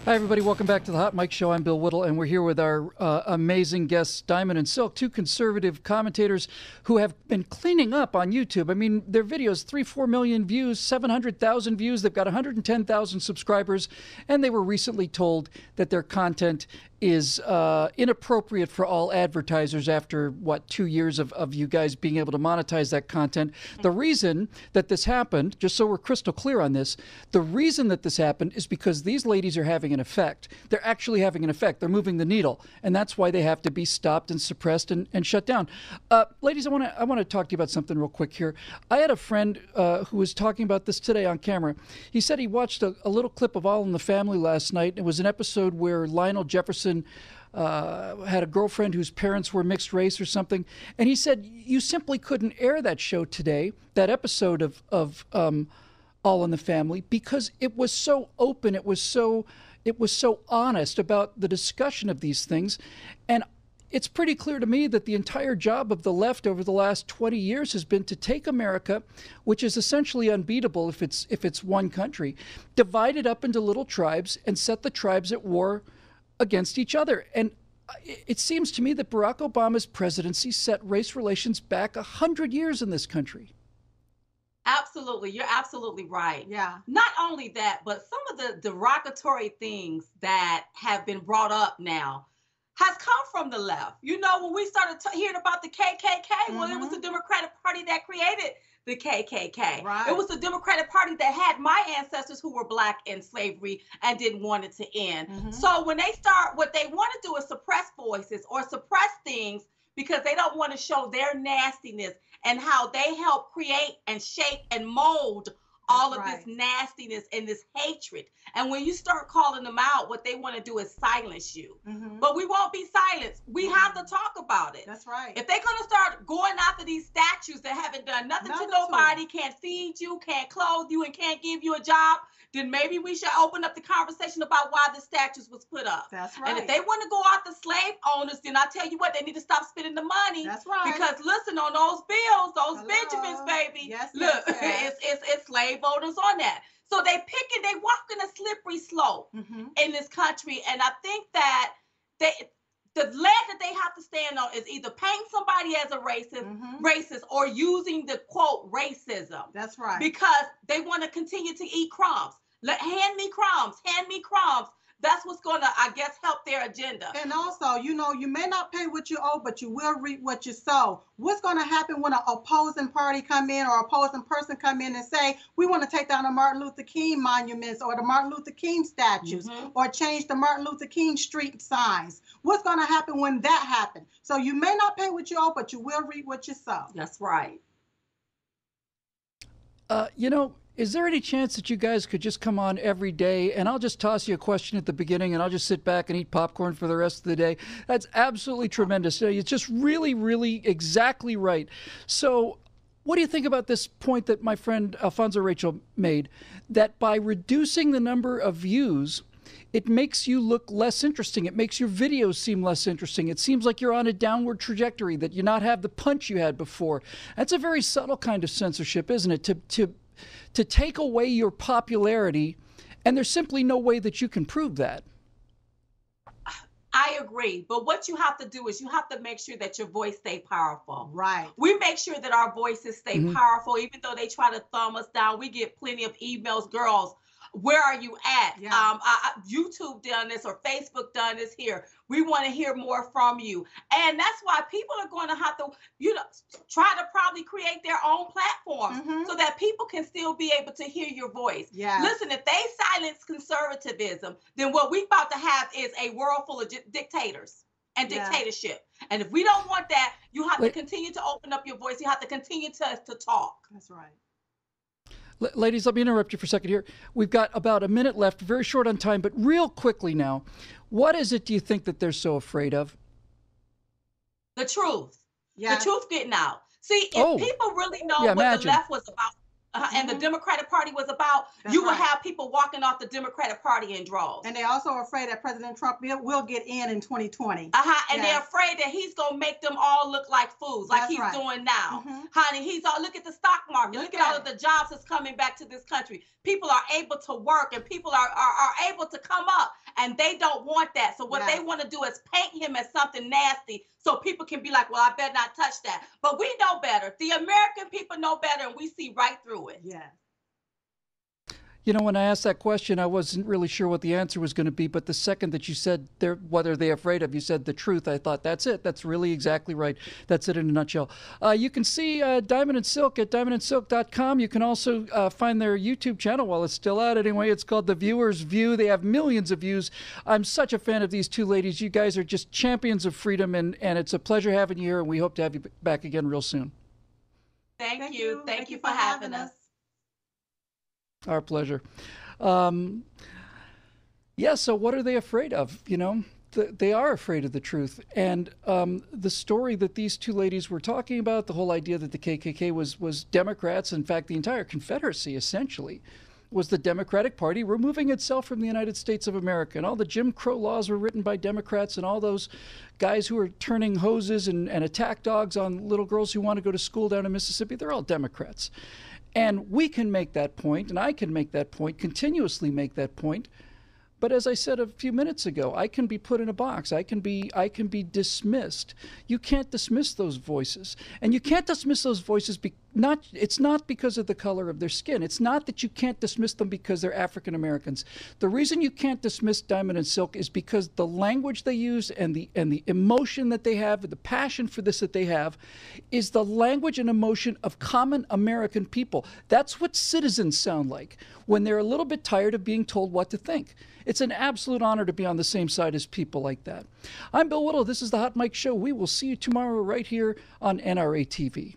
Hi, everybody. Welcome back to the Hot Mic Show. I'm Bill Whittle, and we're here with our amazing guests, Diamond and Silk, two conservative commentators who have been cleaning up on YouTube. I mean, their videos, 3-4 million views, 700,000 views. They've got 110,000 subscribers, and they were recently told that their content is inappropriate for all advertisers after, 2 years of you guys being able to monetize that content. The reason that this happened, just so we're crystal clear on this, the reason that this happened is because these ladies are having an effect. They're actually having an effect. They're moving the needle, and that's why they have to be stopped and suppressed and shut down. Ladies, I want to talk to you about something real quick here. I had a friend who was talking about this today on camera. He said he watched a little clip of All in the Family last night. It was an episode where Lionel Jefferson had a girlfriend whose parents were mixed race or something, and he said you simply couldn't air that show today, that episode of All in the Family, because it was so open, it was so honest about the discussion of these things. And it's pretty clear to me that the entire job of the left over the last 20 years has been to take America, which is essentially unbeatable if it's one country, divide it up into little tribes and set the tribes at war against each other. And it seems to me that Barack Obama's presidency set race relations back 100 years in this country. Absolutely. You're absolutely right. Yeah. Not only that, but some of the derogatory things that have been brought up now has come from the left. You know, when we started hearing about the KKK, well, it was the Democratic Party that created the KKK. Right. It was the Democratic Party that had my ancestors who were Black in slavery and didn't want it to end. So when they start, what they want to do is suppress voices or suppress things because they don't want to show their nastiness and how they help create and shape and mold all of this nastiness and this hatred. And when you start calling them out, what they want to do is silence you. But we won't be silenced. We have to talk about it. That's right. If they're going to start going after these statues that haven't done nothing to nobody, can't feed you, can't clothe you, and can't give you a job, then maybe we should open up the conversation about why the statues was put up. That's right. And if they want to go after slave owners, then I tell you what, they need to stop spending the money. That's right. Because listen, on those bills, those Benjamins, baby, Yes, look, yes. it's slave owners on that. So they walking a slippery slope in this country. And I think that the leg that they have to stand on is either painting somebody as a racist or using the quote racism. That's right. Because they want to continue to eat crumbs. Hand me crumbs, hand me crumbs. That's what's going to, I guess, help their agenda. And also, you know, you may not pay what you owe, but you will reap what you sow. What's going to happen when an opposing party come in or opposing person come in and say, we want to take down the Martin Luther King monuments or the Martin Luther King statues or change the Martin Luther King street signs? What's going to happen when that happens? So you may not pay what you owe, but you will reap what you sow. That's right. You know, is there any chance that you guys could just come on every day and I'll just toss you a question at the beginning and I'll just sit back and eat popcorn for the rest of the day? That's absolutely tremendous. It's just really, really exactly right. So what do you think about this point that my friend Alfonso Rachel made, that by reducing the number of views, it makes you look less interesting. It makes your videos seem less interesting. It seems like you're on a downward trajectory, that you not have the punch you had before. That's a very subtle kind of censorship, isn't it? To take away your popularity, and there's simply no way that you can prove that. I agree. But what you have to do is you have to make sure that your voice stay powerful. Right. We make sure that our voices stay powerful, even though they try to thumb us down. We get plenty of emails, girls, where are you at? Yeah. YouTube done this or Facebook done this here. We want to hear more from you. And that's why people are going to have to, try to probably create their own platforms so that people can still be able to hear your voice. Yeah. Listen, if they silence conservatism, then what we're about to have is a world full of dictators and dictatorship. And if we don't want that, you have to continue to open up your voice. You have to continue to talk. That's right. Ladies, let me interrupt you for a second here. We've got about a minute left, very short on time, but real quickly now, what is it do you think that they're so afraid of? The truth. Yeah. The truth getting out. See, if people really know what imagine. the left was about, and the Democratic Party was about, you will have people walking off the Democratic Party in droves. And they're also afraid that President Trump will get in 2020. And they're afraid that he's going to make them all look like fools, like he's doing now. Honey, he's all, look at the stock market. Look at all of the jobs that's coming back to this country. People are able to work and people are able to come up, and they don't want that. So what they want to do is paint him as something nasty so people can be like, well, I better not touch that. But we know better. The American people know better, and we see right through it. Yes. You know, when I asked that question, I wasn't really sure what the answer was going to be. But the second that you said, what are they afraid of? You said the truth. I thought, that's it. That's really exactly right. That's it in a nutshell. You can see Diamond and Silk at diamondandsilk.com. You can also find their YouTube channel while it's still out anyway. It's called The Viewer's View. They have millions of views. I'm such a fan of these two ladies. You guys are just champions of freedom, and it's a pleasure having you here, and we hope to have you back again real soon. Thank you. Thank you for having us. Our pleasure. Yeah, so what are they afraid of? You know, they are afraid of the truth. And the story that these two ladies were talking about, the whole idea that the KKK was Democrats, in fact, the entire Confederacy essentially was the Democratic Party removing itself from the United States of America. And all the Jim Crow laws were written by Democrats, and all those guys who are turning hoses and attack dogs on little girls who want to go to school down in Mississippi, they're all Democrats. And we can make that point, and I can make that point, continuously make that point. But as I said a few minutes ago, I can be put in a box. I can be dismissed. You can't dismiss those voices. And you can't dismiss those voices it's not because of the color of their skin. It's not that you can't dismiss them because they're African Americans. The reason you can't dismiss Diamond and Silk is because the language they use and the emotion that they have, the passion for this that they have, is the language and emotion of common American people. That's what citizens sound like when they're a little bit tired of being told what to think. It's an absolute honor to be on the same side as people like that. I'm Bill Whittle. This is the Hot Mic Show. We will see you tomorrow right here on NRATV.